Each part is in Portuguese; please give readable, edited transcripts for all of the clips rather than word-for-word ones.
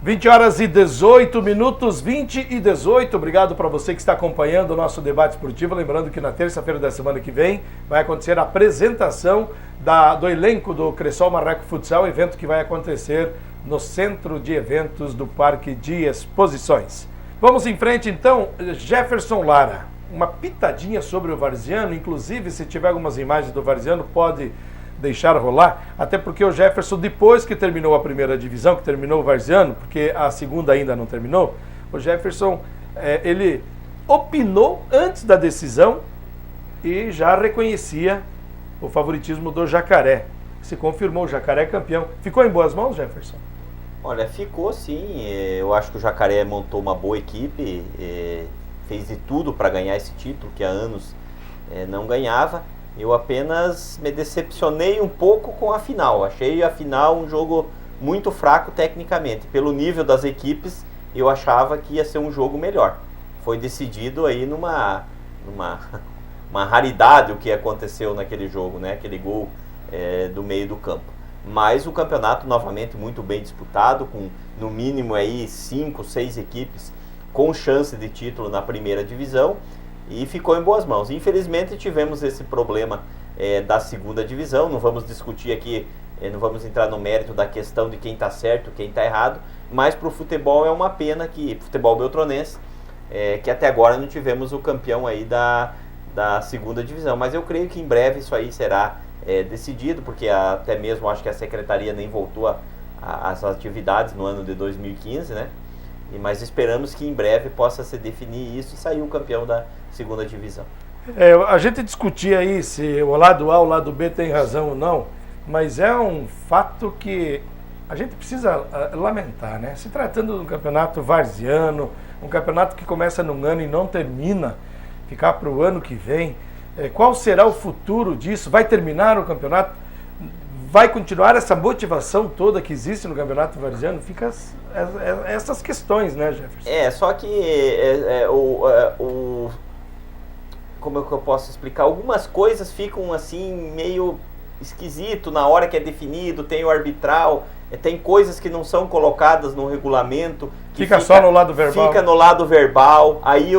20 horas e 18 minutos, 20 e 18. Obrigado para você que está acompanhando o nosso debate esportivo. Lembrando que na terça-feira da semana que vem vai acontecer a apresentação do elenco do Cressol Marreco Futsal, evento que vai acontecer no Centro de Eventos do Parque de Exposições. Vamos em frente então, Jefferson Lara. Uma pitadinha sobre o Varziano, inclusive se tiver algumas imagens do Varziano, pode deixar rolar, até porque o Jefferson, depois que terminou a primeira divisão, que terminou o Varziano, porque a segunda ainda não terminou, o Jefferson, ele opinou antes da decisão e já reconhecia o favoritismo do Jacaré. Se confirmou, o Jacaré campeão. Ficou em boas mãos, Jefferson? Olha, ficou sim. Eu acho que o Jacaré montou uma boa equipe, fez de tudo para ganhar esse título, que há anos não ganhava. Eu apenas me decepcionei um pouco com a final. Achei a final um jogo muito fraco tecnicamente. Pelo nível das equipes, eu achava que ia ser um jogo melhor. Foi decidido aí numa raridade o que aconteceu naquele jogo, né? Aquele gol do meio do campo. Mas o campeonato novamente muito bem disputado, com no mínimo aí 5, 6 equipes com chance de título na primeira divisão. E ficou em boas mãos. Infelizmente tivemos esse problema da segunda divisão. Não vamos discutir aqui, não vamos entrar no mérito da questão de quem está certo, quem está errado. Mas para o futebol é uma pena, que futebol beltronense, que até agora não tivemos o campeão aí da segunda divisão. Mas eu creio que em breve isso aí será decidido, porque até mesmo acho que a secretaria nem voltou às atividades no ano de 2015, né? Mas esperamos que em breve possa se definir isso e sair o campeão da segunda divisão. A gente discutia aí se o lado A ou o lado B tem razão ou não, mas é um fato que a gente precisa lamentar, né? Se tratando de um campeonato varziano, um campeonato que começa num ano e não termina, ficar para o ano que vem, qual será o futuro disso? Vai terminar o campeonato? Vai continuar essa motivação toda que existe no campeonato varziano? Fica essas questões, né, Jefferson? Só que como é que eu posso explicar? Algumas coisas ficam assim meio esquisito na hora que é definido, tem o arbitral, tem coisas que não são colocadas no regulamento. Que fica só no lado verbal. Fica no lado verbal, aí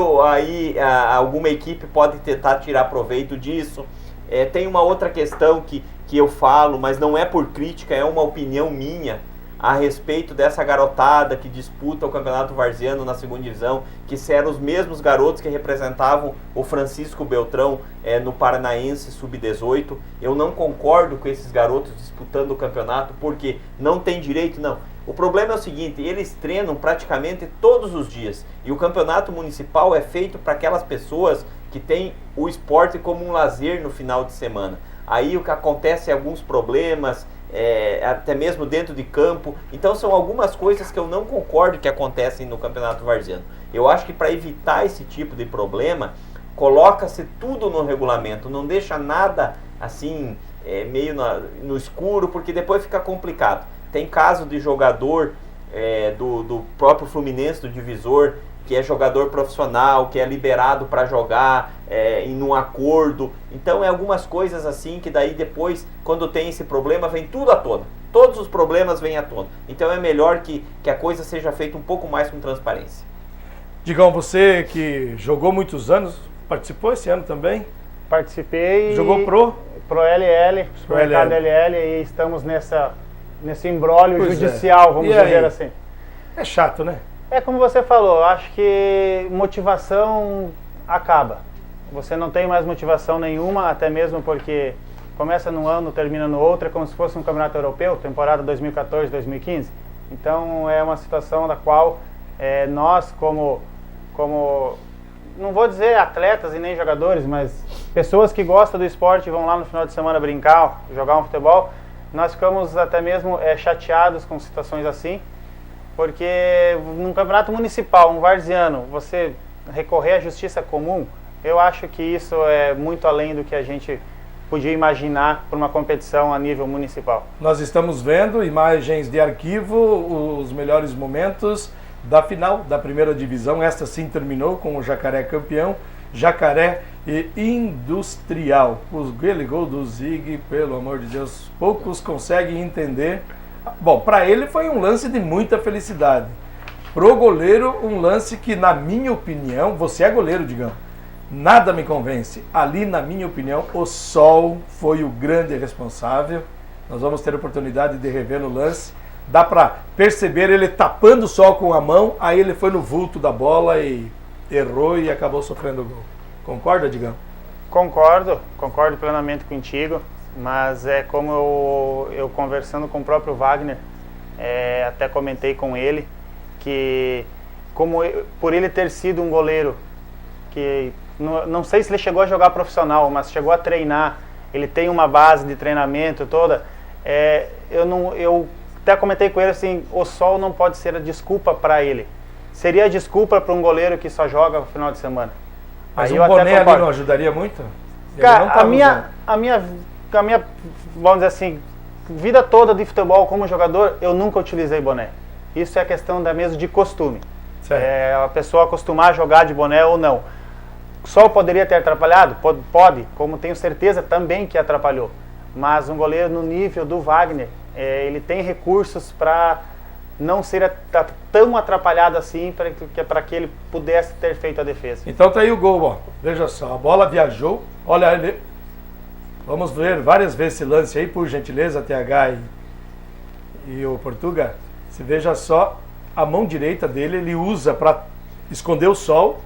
alguma equipe pode tentar tirar proveito disso. Tem uma outra questão que eu falo, mas não é por crítica, é uma opinião minha a respeito dessa garotada que disputa o Campeonato Varziano na segunda divisão, que eram os mesmos garotos que representavam o Francisco Beltrão no Paranaense Sub-18. Eu não concordo com esses garotos disputando o campeonato, porque não tem direito, não. O problema é o seguinte, eles treinam praticamente todos os dias, e o campeonato municipal é feito para aquelas pessoas que têm o esporte como um lazer no final de semana. Aí o que acontece é alguns problemas, até mesmo dentro de campo. Então são algumas coisas que eu não concordo que acontecem no Campeonato Varziano. Eu acho que para evitar esse tipo de problema, coloca-se tudo no regulamento, não deixa nada assim meio no escuro, porque depois fica complicado. Tem caso de jogador do próprio Fluminense, do Divisor, que é jogador profissional, que é liberado para jogar em um acordo. Então algumas coisas assim que daí depois, quando tem esse problema, vem tudo à tona. Todos os problemas vêm à tona. Então é melhor que a coisa seja feita um pouco mais com transparência. Digão, você que jogou muitos anos, participou esse ano também? Participei. Jogou pro LL, supermercado LL, e estamos nesse imbróglio judicial, vamos dizer assim. É chato, né? É como você falou, acho que motivação acaba. Você não tem mais motivação nenhuma, até mesmo porque começa num ano, termina no outro, é como se fosse um campeonato europeu, temporada 2014-2015. Então é uma situação da qual nós, como, não vou dizer atletas e nem jogadores, mas pessoas que gostam do esporte e vão lá no final de semana brincar, jogar um futebol, nós ficamos até mesmo chateados com situações assim. Porque num campeonato municipal, um varziano, você recorrer à justiça comum, eu acho que isso é muito além do que a gente podia imaginar para uma competição a nível municipal. Nós estamos vendo imagens de arquivo, os melhores momentos da final da primeira divisão. Esta sim terminou com o Jacaré campeão. Jacaré e Industrial. Aquele gol do Zig, pelo amor de Deus, poucos conseguem entender Bom, para ele foi um lance de muita felicidade. Pro goleiro, um lance que, na minha opinião, você é goleiro, Digão, nada me convence. Ali, na minha opinião, o sol foi o grande responsável. Nós vamos ter a oportunidade de rever no lance. Dá para perceber ele tapando o sol com a mão, aí ele foi no vulto da bola e errou e acabou sofrendo o gol. Concorda, Digão? Concordo plenamente contigo, mas é como eu conversando com o próprio Wagner, até comentei com ele, que por ele ter sido um goleiro que, não sei se ele chegou a jogar profissional, mas chegou a treinar, ele tem uma base de treinamento toda, eu até comentei com ele assim, o sol não pode ser a desculpa para ele. Seria a desculpa para um goleiro que só joga no final de semana. Mas aí o boné ali não ajudaria muito? Cara, a minha, vamos dizer assim, vida toda de futebol como jogador, eu nunca utilizei boné. Isso é questão mesmo de costume. A pessoa acostumar a jogar de boné ou não. O sol poderia ter atrapalhado? Pode, como tenho certeza também que atrapalhou. Mas um goleiro no nível do Wagner, ele tem recursos para não ser tão atrapalhado assim para que ele pudesse ter feito a defesa. Então tá aí o gol, ó. Veja só, a bola viajou. Olha ele. Vamos ver várias vezes esse lance aí, por gentileza, TH e o Portuga. Se veja só, a mão direita dele ele usa para esconder o sol.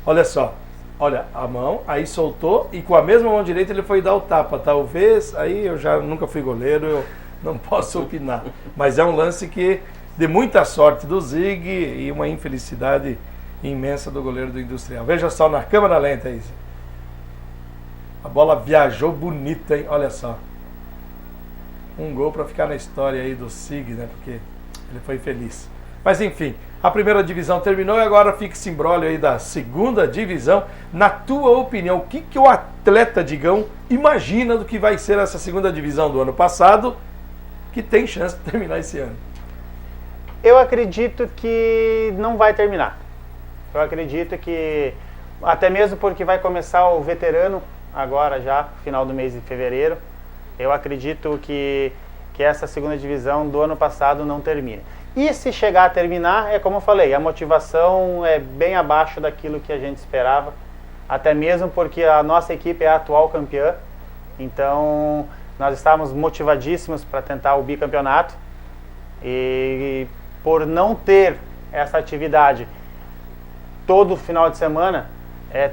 Olha só. Olha, a mão, aí soltou e com a mesma mão direita ele foi dar o tapa. Talvez, aí eu já nunca fui goleiro, eu não posso opinar. Mas é um lance que de muita sorte do Zig e uma infelicidade imensa do goleiro do Industrial. Veja só na câmera lenta aí. A bola viajou bonita, hein? Olha só. Um gol para ficar na história aí do Zig, né? Porque ele foi feliz. Mas enfim, a primeira divisão terminou e agora fica esse imbróglio aí da segunda divisão. Na tua opinião, o que o atleta Digão imagina do que vai ser essa segunda divisão do ano passado, que tem chance de terminar esse ano? Eu acredito que não vai terminar. Eu acredito que, até mesmo porque vai começar o veterano agora já, final do mês de fevereiro, eu acredito que essa segunda divisão do ano passado não termine. E se chegar a terminar, é como eu falei, a motivação é bem abaixo daquilo que a gente esperava, até mesmo porque a nossa equipe é a atual campeã, então nós estávamos motivadíssimos para tentar o bicampeonato, e por não ter essa atividade todo final de semana,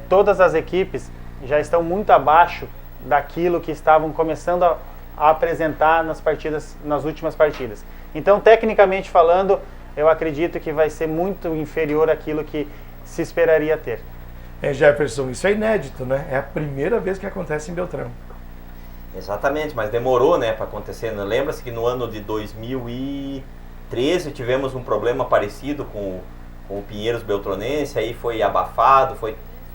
todas as equipes já estão muito abaixo daquilo que estavam começando a apresentar nas últimas partidas. Então, tecnicamente falando, eu acredito que vai ser muito inferior àquilo que se esperaria ter. Jefferson, isso é inédito, né? É a primeira vez que acontece em Beltrão. Exatamente, mas demorou, né, para acontecer. Lembra-se que no ano de 2013 tivemos um problema parecido com o Pinheiros Beltronense, aí foi abafado,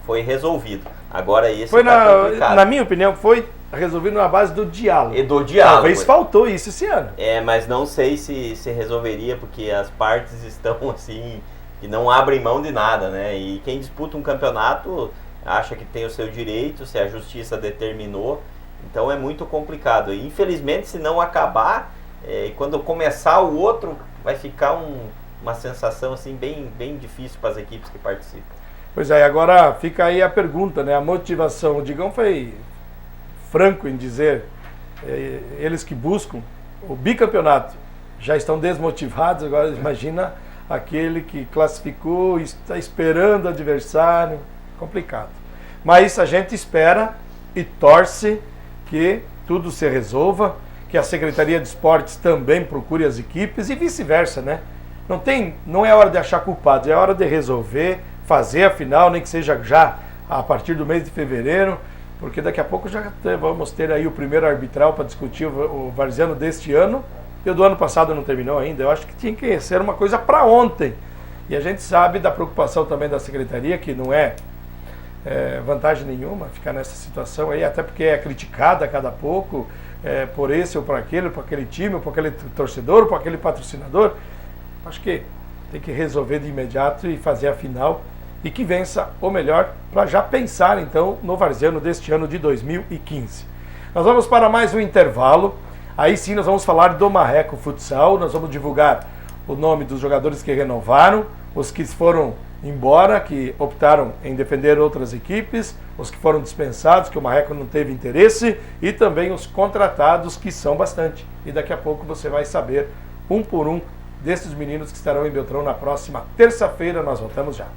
foi resolvido. Agora esse foi na minha opinião, foi resolvido na base do diálogo. E do diálogo. Talvez faltou isso esse ano. Mas não sei se resolveria, porque as partes estão assim, que não abrem mão de nada, né? E quem disputa um campeonato acha que tem o seu direito, se a justiça determinou, então é muito complicado. E, infelizmente, se não acabar, quando começar o outro, vai ficar uma sensação assim bem difícil para as equipes que participam. Pois é, agora fica aí a pergunta, né? A motivação. O Digão foi franco em dizer, eles que buscam o bicampeonato já estão desmotivados, agora imagina aquele que classificou e está esperando o adversário, complicado. Mas a gente espera e torce que tudo se resolva, que a Secretaria de Esportes também procure as equipes e vice-versa, né? Não é hora de achar culpados, é hora de resolver, fazer a final, nem que seja já a partir do mês de fevereiro, porque daqui a pouco já vamos ter aí o primeiro arbitral para discutir o varziano deste ano, e o do ano passado não terminou ainda. Eu acho que tinha que ser uma coisa para ontem. E a gente sabe da preocupação também da Secretaria, que não é vantagem nenhuma ficar nessa situação aí, até porque é criticada a cada pouco, por esse ou por aquele time, ou por aquele torcedor, ou por aquele patrocinador. Acho que tem que resolver de imediato e fazer a final e que vença o melhor, para já pensar então no varziano deste ano de 2015. Nós vamos para mais um intervalo. Aí sim nós vamos falar do Marreco Futsal, nós vamos divulgar o nome dos jogadores que renovaram, os que foram embora, que optaram em defender outras equipes, os que foram dispensados, que o Marreco não teve interesse, e também os contratados, que são bastante. E daqui a pouco você vai saber, um por um, desses meninos que estarão em Beltrão na próxima terça-feira. Nós voltamos já.